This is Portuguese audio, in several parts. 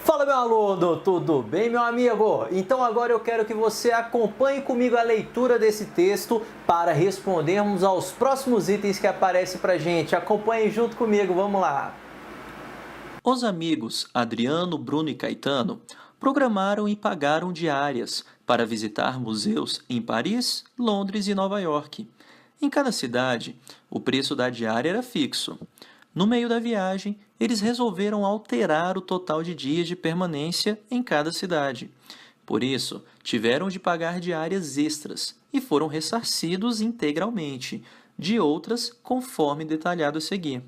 Fala, meu aluno, tudo bem, meu amigo? Então agora eu quero que você acompanhe comigo a leitura desse texto para respondermos aos próximos itens que aparecem pra gente. Acompanhe junto comigo, vamos lá! Os amigos Adriano, Bruno e Caetano programaram e pagaram diárias para visitar museus em Paris, Londres e Nova York. Em cada cidade, o preço da diária era fixo. No meio da viagem, eles resolveram alterar o total de dias de permanência em cada cidade. Por isso, tiveram de pagar diárias extras e foram ressarcidos integralmente, de outras conforme detalhado a seguir.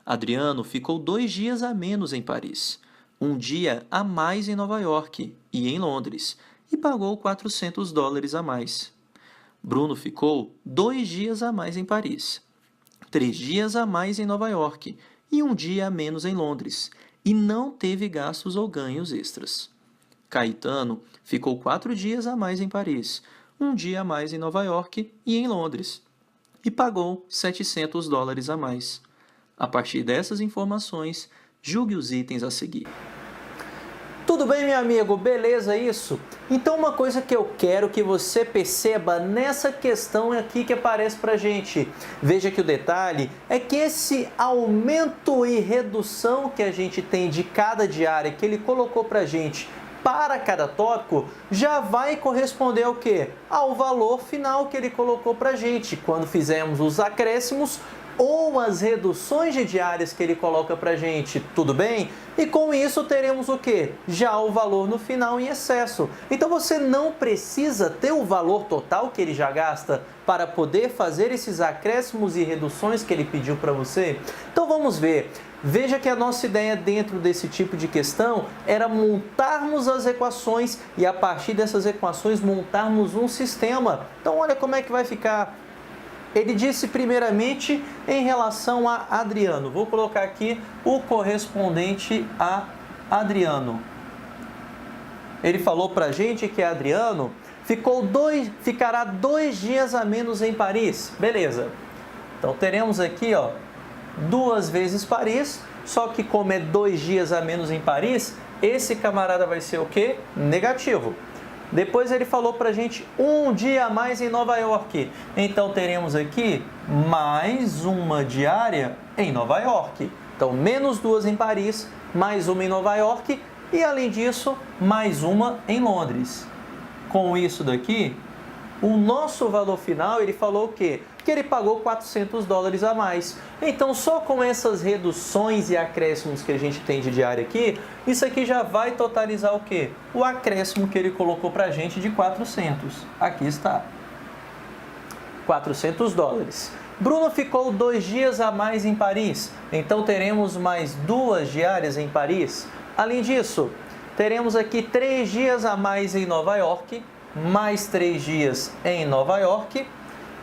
Adriano ficou 2 dias a menos em Paris, 1 dia a mais em Nova York e em Londres, e pagou $400 a mais. Bruno ficou 2 dias a mais em Paris, 3 dias a mais em Nova York e 1 dia a menos em Londres, e não teve gastos ou ganhos extras. Caetano ficou 4 dias a mais em Paris, 1 dia a mais em Nova York e em Londres, e pagou $700 a mais. A partir dessas informações, julgue os itens a seguir. Tudo bem, meu amigo? Beleza isso? Então uma coisa que eu quero que você perceba nessa questão aqui que aparece pra gente. Veja que o detalhe é que esse aumento e redução que a gente tem de cada diária que ele colocou pra gente para cada tópico, já vai corresponder ao quê? Ao valor final que ele colocou pra gente, quando fizermos os acréscimos ou as reduções de diárias que ele coloca pra gente, tudo bem? E com isso teremos o quê? Já o valor no final em excesso. Então você não precisa ter o valor total que ele já gasta para poder fazer esses acréscimos e reduções que ele pediu para você. Então vamos ver. Veja que a nossa ideia dentro desse tipo de questão era montarmos as equações e a partir dessas equações montarmos um sistema. Então olha como é que vai ficar. Ele disse primeiramente em relação a Adriano. Vou colocar aqui o correspondente a Adriano. Ele falou para a gente que Adriano ficará 2 dias a menos em Paris. Beleza. Então teremos aqui 2 vezes Paris, só que como é 2 dias a menos em Paris, esse camarada vai ser o quê? Negativo. Depois ele falou para a gente 1 dia a mais em Nova York. Então teremos aqui mais uma diária em Nova York. Então menos 2 em Paris, mais uma em Nova York e além disso mais uma em Londres. Com isso daqui, o nosso valor final ele falou o quê? Que ele pagou $400 a mais. Então, só com essas reduções e acréscimos que a gente tem de diária aqui, isso aqui já vai totalizar o quê? O acréscimo que ele colocou para a gente de 400. Aqui está. $400. Bruno ficou 2 dias a mais em Paris. Então, teremos mais 2 diárias em Paris. Além disso, teremos aqui 3 dias a mais em Nova York, mais 3 dias em Nova York.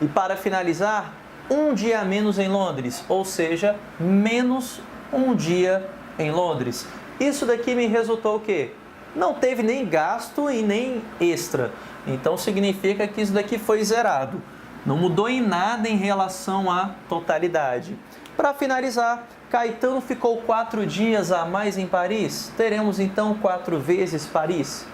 E para finalizar, 1 dia a menos em Londres, ou seja, menos 1 dia em Londres. Isso daqui me resultou o quê? Não teve nem gasto e nem extra. Então significa que isso daqui foi zerado. Não mudou em nada em relação à totalidade. Para finalizar, Caetano ficou 4 dias a mais em Paris. Teremos então 4 vezes Paris.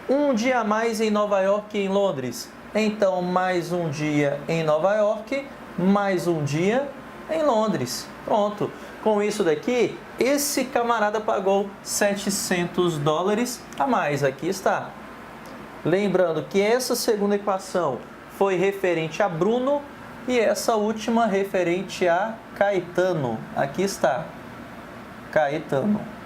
1 dia a mais em Nova York e em Londres. Então, mais 1 dia em Nova York, mais 1 dia em Londres. Pronto. Com isso daqui, esse camarada pagou $700 a mais. Aqui está. Lembrando que essa segunda equação foi referente a Bruno e essa última referente a Caetano. Aqui está. Caetano.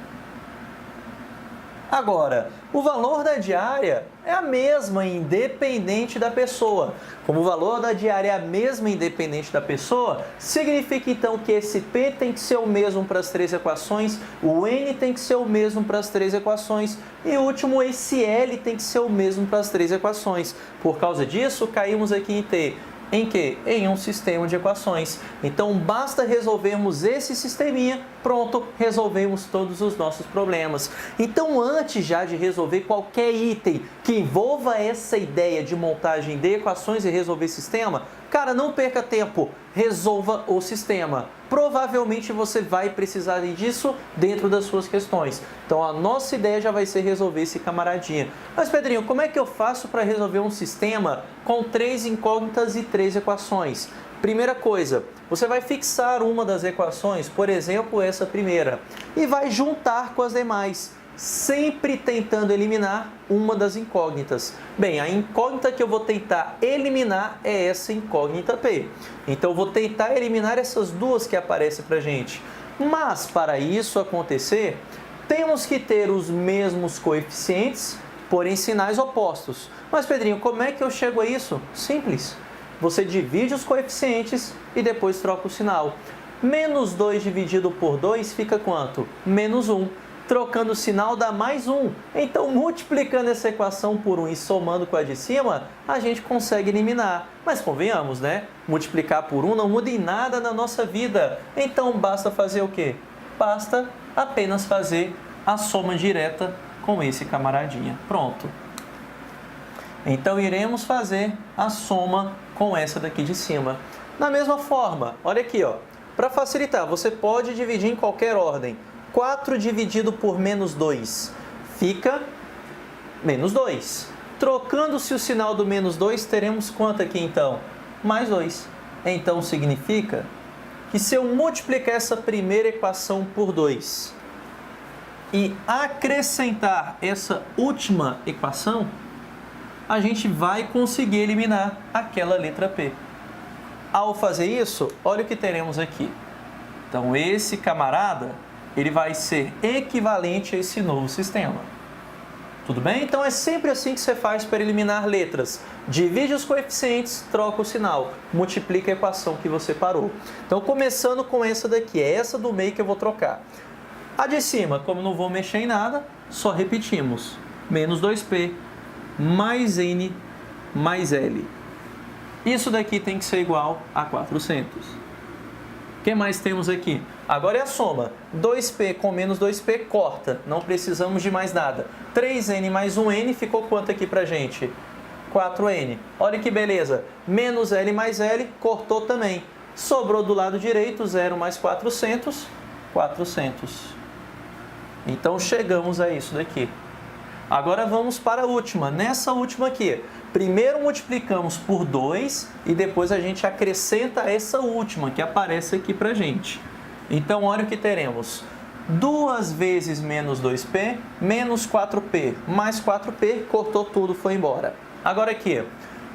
Agora, o valor da diária é a mesma, independente da pessoa. Como o valor da diária é a mesma, independente da pessoa, significa então que esse P tem que ser o mesmo para as 3 equações, o N tem que ser o mesmo para as 3 equações e o último, esse L tem que ser o mesmo para as 3 equações. Por causa disso, caímos aqui em T. Em que? Em um sistema de equações. Então, basta resolvermos esse sisteminha Pronto, resolvemos todos os nossos problemas. Então, antes já de resolver qualquer item que envolva essa ideia de montagem de equações e resolver sistema, cara, não perca tempo, resolva o sistema. Provavelmente você vai precisar disso dentro das suas questões. Então, a nossa ideia já vai ser resolver esse camaradinha. Mas, Pedrinho, como é que eu faço para resolver um sistema com 3 incógnitas e 3 equações? Primeira coisa, você vai fixar uma das equações, por exemplo, essa primeira, e vai juntar com as demais, sempre tentando eliminar uma das incógnitas. Bem, a incógnita que eu vou tentar eliminar é essa incógnita P. Então, eu vou tentar eliminar essas duas que aparecem para a gente. Mas, para isso acontecer, temos que ter os mesmos coeficientes, porém sinais opostos. Mas, Pedrinho, como é que eu chego a isso? Simples. Você divide os coeficientes e depois troca o sinal. Menos 2 dividido por 2 fica quanto? Menos 1. Trocando o sinal dá mais 1. Então, multiplicando essa equação por 1 e somando com a de cima, a gente consegue eliminar. Mas convenhamos, né? Multiplicar por 1 não muda em nada na nossa vida. Então, basta fazer o quê? Basta apenas fazer a soma direta com esse camaradinha. Pronto. Então, iremos fazer a soma com essa daqui de cima. Da mesma forma, olha aqui, ó. Para facilitar, você pode dividir em qualquer ordem. 4 dividido por menos 2 fica menos 2. Trocando-se o sinal do menos 2, teremos quanto aqui então? Mais 2. Então, significa que se eu multiplicar essa primeira equação por 2 e acrescentar essa última equação, a gente vai conseguir eliminar aquela letra P. Ao fazer isso, olha o que teremos aqui. Então, esse camarada, ele vai ser equivalente a esse novo sistema. Tudo bem? Então, é sempre assim que você faz para eliminar letras. Divide os coeficientes, troca o sinal, multiplica a equação que você parou. Então, começando com essa daqui, é essa do meio que eu vou trocar. A de cima, como não vou mexer em nada, só repetimos. Menos 2P mais N mais L. Isso daqui tem que ser igual a 400. O que mais temos aqui? Agora é a soma. 2P com menos 2P corta. Não precisamos de mais nada. 3N mais 1N ficou quanto aqui pra gente? 4N. Olha que beleza. Menos L mais L cortou também. Sobrou do lado direito 0 mais 400. 400. Então chegamos a isso daqui. Agora vamos para a última. Nessa última aqui, primeiro multiplicamos por 2 e depois a gente acrescenta essa última que aparece aqui para a gente. Então, olha o que teremos. 2 vezes menos 2P, menos 4P, mais 4P, cortou tudo, foi embora. Agora aqui,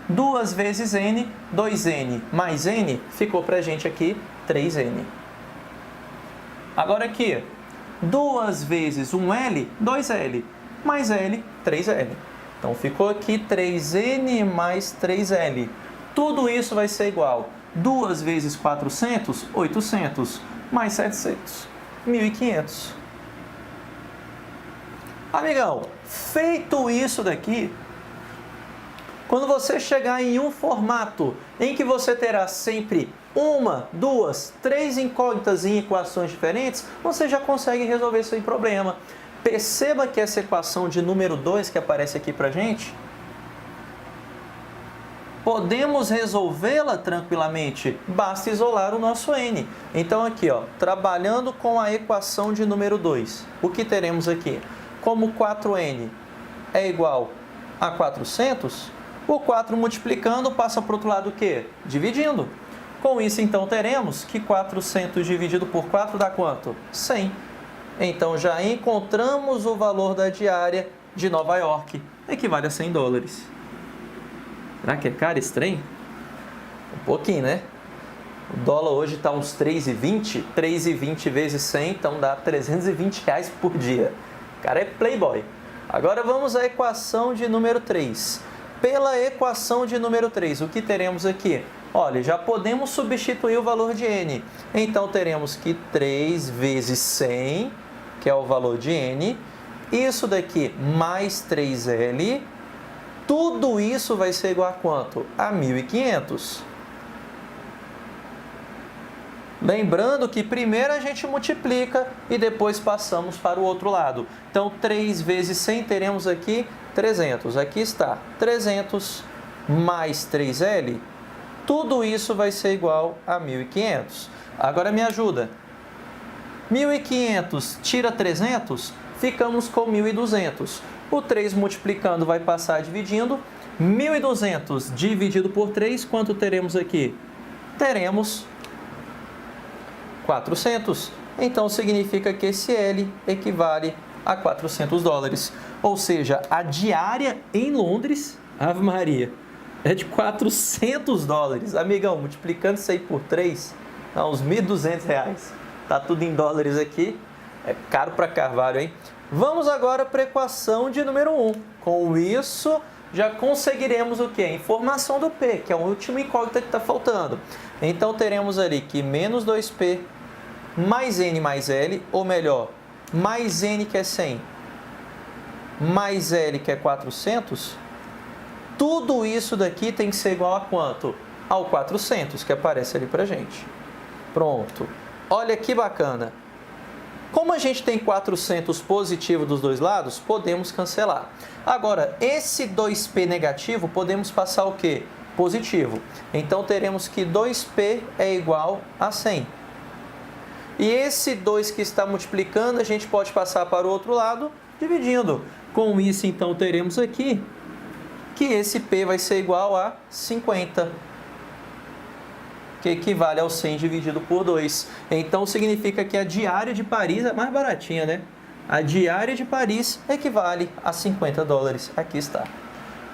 2 vezes N, 2N, mais N, ficou para a gente aqui 3N. Agora aqui, 2 vezes 1L, 2L. Mais L, 3L. Então, ficou aqui 3N mais 3L. Tudo isso vai ser igual. 2 vezes 400, 800. Mais 700, 1.500. Amigão, feito isso daqui, quando você chegar em um formato em que você terá sempre 1, 2, 3 incógnitas em equações diferentes, você já consegue resolver sem problema. Perceba que essa equação de número 2 que aparece aqui para a gente, podemos resolvê-la tranquilamente, basta isolar o nosso N. Então aqui, ó, trabalhando com a equação de número 2, o que teremos aqui? Como 4N é igual a 400, o 4 multiplicando passa para o outro lado o quê? Dividindo. Com isso, então, teremos que 400 dividido por 4 dá quanto? 100. Então, já encontramos o valor da diária de Nova York, equivale a $100. Será que é caro esse trem? Um pouquinho, né? O dólar hoje está uns 3,20, 3,20 vezes 100, então dá R$320 por dia. O cara é playboy. Agora vamos à equação de número 3. Pela equação de número 3, o que teremos aqui? Olha, já podemos substituir o valor de N. Então, teremos que 3 vezes 100, que é o valor de N, isso daqui mais 3L, tudo isso vai ser igual a quanto? A 1.500. Lembrando que primeiro a gente multiplica e depois passamos para o outro lado. Então, 3 vezes 100, teremos aqui 300. Aqui está, 300 mais 3L, tudo isso vai ser igual a 1.500. Agora me ajuda. 1.500 tira 300, ficamos com 1.200. O 3 multiplicando vai passar dividindo. 1.200 dividido por 3, quanto teremos aqui? Teremos 400. Então, significa que esse L equivale a 400 dólares. Ou seja, a diária em Londres, Ave Maria, é de 400 dólares. Amigão, multiplicando isso aí por 3, dá uns 1.200 reais. Tá tudo em dólares aqui. É caro para Carvalho, hein? Vamos agora para a equação de número 1. Com isso, já conseguiremos o quê? A informação do P, que é a última incógnita que está faltando. Então, teremos ali que menos 2P mais N mais L, ou melhor, mais N que é 100, mais L que é 400, tudo isso daqui tem que ser igual a quanto? Ao 400, que aparece ali pra gente. Pronto. Olha que bacana. Como a gente tem 400 positivo dos dois lados, podemos cancelar. Agora, esse 2P negativo, podemos passar o quê? Positivo. Então, teremos que 2P é igual a 100. E esse 2 que está multiplicando, a gente pode passar para o outro lado, dividindo. Com isso, então, teremos aqui que esse P vai ser igual a 50, que equivale ao 100 dividido por 2. Então, significa que a diária de Paris é mais baratinha, né? A diária de Paris equivale a 50 dólares. Aqui está.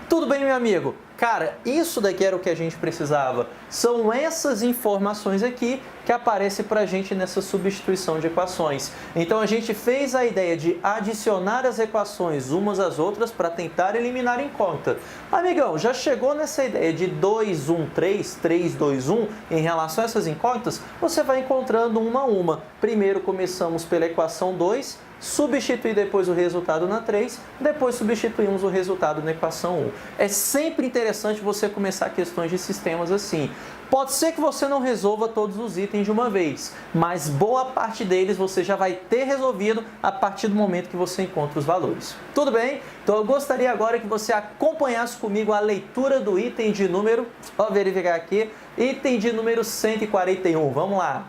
Tudo bem, meu amigo? Cara, isso daqui era o que a gente precisava. São essas informações aqui que aparecem para a gente nessa substituição de equações. Então, a gente fez a ideia de adicionar as equações umas às outras para tentar eliminar incógnita. Amigão, já chegou nessa ideia de 2, 1, 3, 3, 2, 1 em relação a essas incógnitas? Você vai encontrando uma a uma. Primeiro, começamos pela equação 2, substituir depois o resultado na 3, depois substituímos o resultado na equação 1. É sempre interessante você começar questões de sistemas assim. Pode ser que você não resolva todos os itens de uma vez, mas boa parte deles você já vai ter resolvido a partir do momento que você encontra os valores. Tudo bem? Então eu gostaria agora que você acompanhasse comigo a leitura do item de número, só verificar aqui, item de número 141. Vamos lá.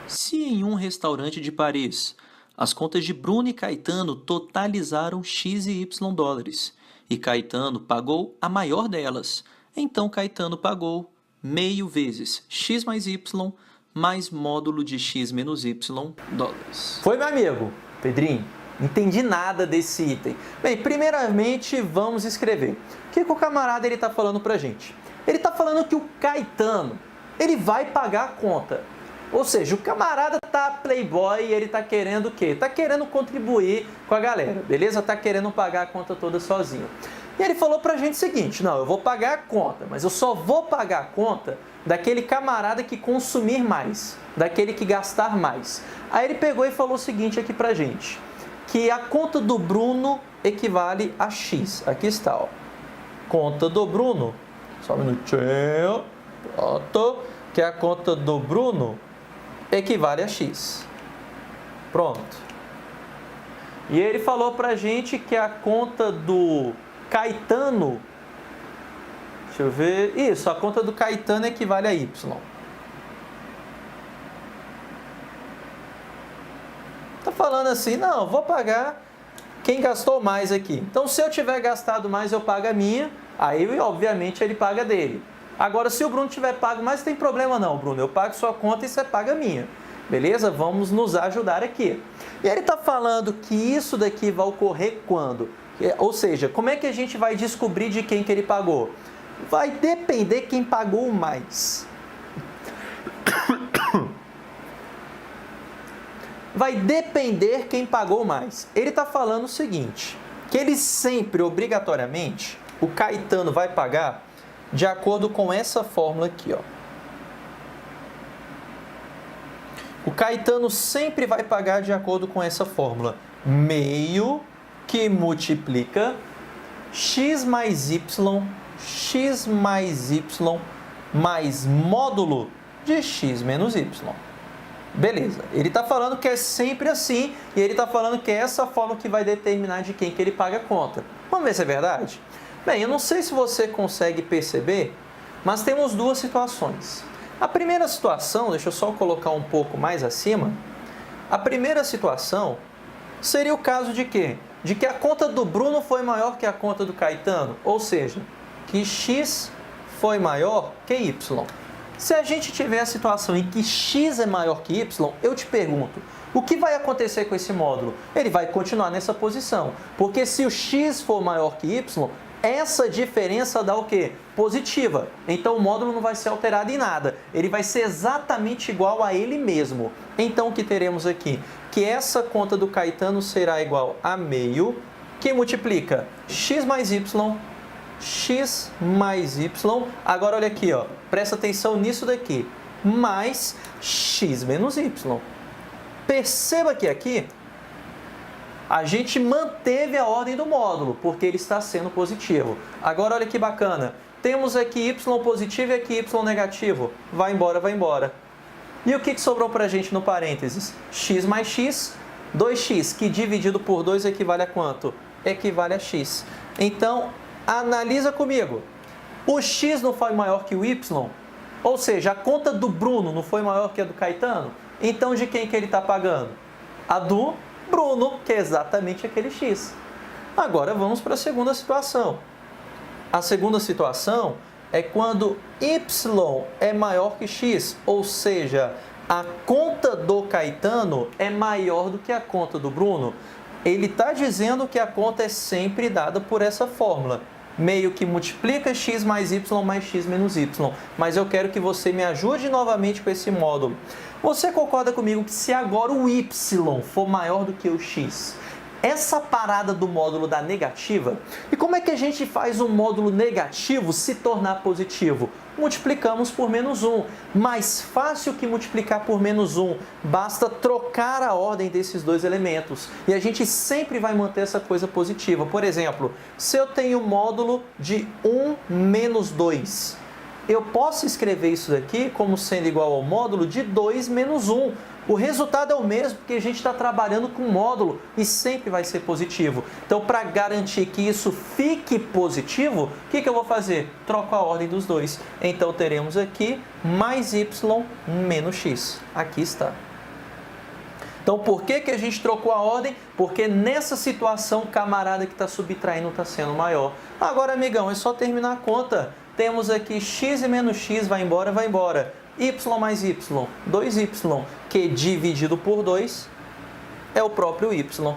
Se em um restaurante de Paris as contas de Bruno e Caetano totalizaram X e Y dólares, e Caetano pagou a maior delas, então Caetano pagou meio vezes X mais Y mais módulo de X menos Y dólares. Foi, meu amigo? Pedrinho, não entendi nada desse item. Bem, primeiramente vamos escrever. O que o camarada está falando pra gente? Ele está falando que o Caetano, ele vai pagar a conta. Ou seja, o camarada tá playboy e ele tá querendo o quê? Tá querendo contribuir com a galera, beleza? Tá querendo pagar a conta toda sozinho. E ele falou pra gente o seguinte: não, eu vou pagar a conta, mas eu só vou pagar a conta daquele camarada que consumir mais, daquele que gastar mais. Aí ele pegou e falou o seguinte aqui pra gente, que a conta do Bruno equivale a X. Aqui está, ó. Conta do Bruno, só um minutinho, pronto, que a conta do Bruno equivale a X. Pronto. E ele falou pra gente que a conta do Caetano, deixa eu ver, isso, a conta do Caetano equivale a Y. Tá falando assim, não, vou pagar quem gastou mais aqui. Então, se eu tiver gastado mais, eu pago a minha, aí, obviamente, ele paga dele. Agora, se o Bruno tiver pago mais, não tem problema não, Bruno. Eu pago sua conta e você paga a minha. Beleza? Vamos nos ajudar aqui. E ele está falando que isso daqui vai ocorrer quando? Ou seja, como é que a gente vai descobrir de quem que ele pagou? Vai depender quem pagou mais. Vai depender quem pagou mais. Ele está falando o seguinte, que ele sempre, obrigatoriamente, o Caetano vai pagar de acordo com essa fórmula aqui, ó. O Caetano sempre vai pagar de acordo com essa fórmula. Meio que multiplica x mais y mais módulo de x menos y. Beleza, ele está falando que é sempre assim e ele está falando que é essa forma que vai determinar de quem que ele paga a conta. Vamos ver se é verdade? Bem, eu não sei se você consegue perceber, mas temos duas situações. A primeira situação, deixa eu só colocar um pouco mais acima. A primeira situação seria o caso de quê? De que a conta do Bruno foi maior que a conta do Caetano, ou seja, que X foi maior que Y. Se a gente tiver a situação em que X é maior que Y, eu te pergunto, o que vai acontecer com esse módulo? Ele vai continuar nessa posição, porque se o X for maior que Y, essa diferença dá o quê? Positiva. Então o módulo não vai ser alterado em nada. Ele vai ser exatamente igual a ele mesmo. Então o que teremos aqui? Que essa conta do Caetano será igual a meio, que multiplica x mais y, x mais y. Agora olha aqui, ó, presta atenção nisso daqui. Mais x menos y. Perceba que aqui a gente manteve a ordem do módulo, porque ele está sendo positivo. Agora, olha que bacana. Temos aqui y positivo e aqui y negativo. Vai embora, vai embora. E o que sobrou para a gente no parênteses? X mais x, 2x, que dividido por 2 equivale a quanto? Equivale a x. Então, analisa comigo. O x não foi maior que o y? Ou seja, a conta do Bruno não foi maior que a do Caetano? Então, de quem que ele está pagando? A do Bruno, que é exatamente aquele x. Agora vamos para a segunda situação. A segunda situação é quando y é maior que x, ou seja, a conta do Caetano é maior do que a conta do Bruno. Ele está dizendo que a conta é sempre dada por essa fórmula. Meio que multiplica x mais y mais x menos y. Mas eu quero que você me ajude novamente com esse módulo. Você concorda comigo que se agora o y for maior do que o x, essa parada do módulo dá negativa? E como é que a gente faz um módulo negativo se tornar positivo? Multiplicamos por menos 1. Mais fácil que multiplicar por menos 1. Basta trocar a ordem desses dois elementos. E a gente sempre vai manter essa coisa positiva. Por exemplo, se eu tenho módulo de 1 menos 2, eu posso escrever isso daqui como sendo igual ao módulo de 2 menos 1. O resultado é o mesmo, porque a gente está trabalhando com módulo e sempre vai ser positivo. Então, para garantir que isso fique positivo, o que eu vou fazer? Troco a ordem dos dois. Então, teremos aqui mais y menos x. Aqui está. Então, por que a gente trocou a ordem? Porque nessa situação, o camarada que está subtraindo está sendo maior. Agora, amigão, é só terminar a conta. Temos aqui x e menos x, vai embora, vai embora. Y mais y, 2y, que dividido por 2 é o próprio y.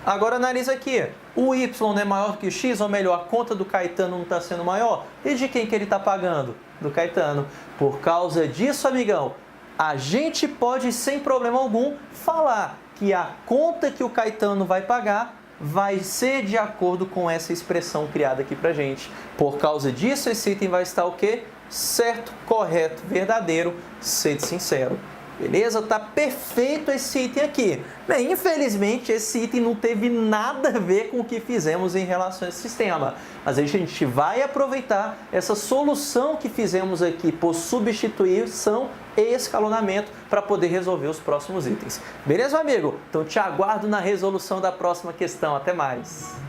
Agora analisa aqui, o y não é maior que o x, ou melhor, a conta do Caetano não está sendo maior? E de quem que ele está pagando? Do Caetano. Por causa disso, amigão, a gente pode, sem problema algum, falar que a conta que o Caetano vai pagar vai ser de acordo com essa expressão criada aqui pra gente. Por causa disso, esse item vai estar o quê? Certo, correto, verdadeiro, sede sincero. Beleza? Tá perfeito esse item aqui. Bem, infelizmente esse item não teve nada a ver com o que fizemos em relação a esse sistema. Mas a gente vai aproveitar essa solução que fizemos aqui por substituição e escalonamento para poder resolver os próximos itens. Beleza, amigo? Então te aguardo na resolução da próxima questão. Até mais!